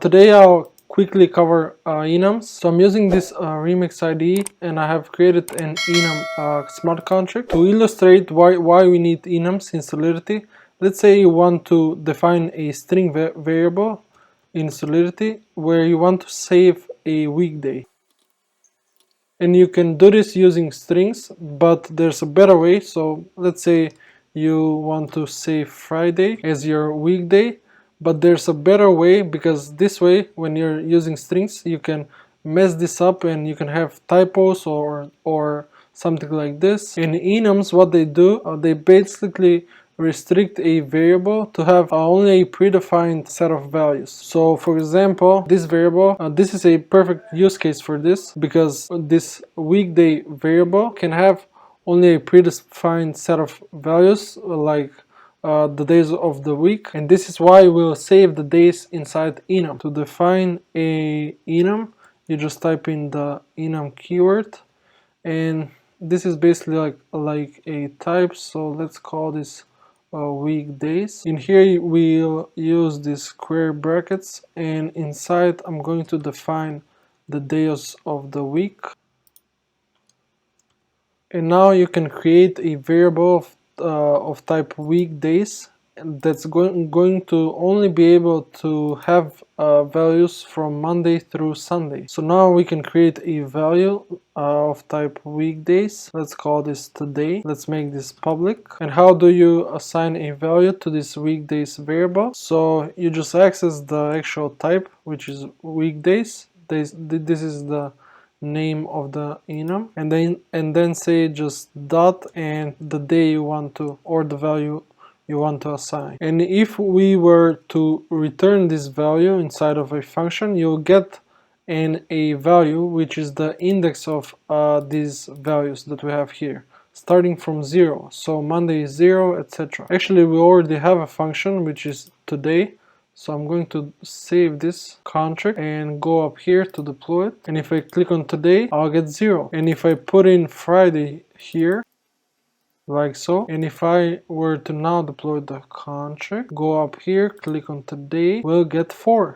Today I'll quickly cover enums. So I'm using this remix IDE, and I have created an enum smart contract to illustrate why we need enums in Solidity. Let's say you want to define a string variable in Solidity where you want to save a weekday. And you can do this using strings, but there's a better way. So let's say you want to save Friday as your weekday, but there's a better way, because this way when you're using strings you can mess this up and you can have typos or something like this. In enums, what they do, they basically restrict a variable to have only a predefined set of values. So for example, this variable, this is a perfect use case for this, because this weekday variable can have only a predefined set of values, like the days of the week, and this is why we'll save the days inside enum. To define a enum, you just type in the enum keyword, and this is basically like a type. So let's call this weekdays. In here we'll use these square brackets, and inside I'm going to define the days of the week. And now you can create a variable of type weekdays, and that's going to only be able to have values from Monday through Sunday. So now we can create a value of type weekdays. Let's call this today. Let's make this public. And how do you assign a value to this weekdays variable? So you just access the actual type, which is weekdays. This is the name of the enum, and then say just dot and the day you want to, or the value you want to assign. And if we were to return this value inside of a function, you'll get a value which is the index of these values that we have here, starting from 0. So Monday is 0, etc. Actually, we already have a function which is today. So I'm going to save this contract and go up here to deploy it. And if I click on today, I'll get 0. And if I put in Friday here, like so, and if I were to now deploy the contract, go up here, click on today, we'll get 4.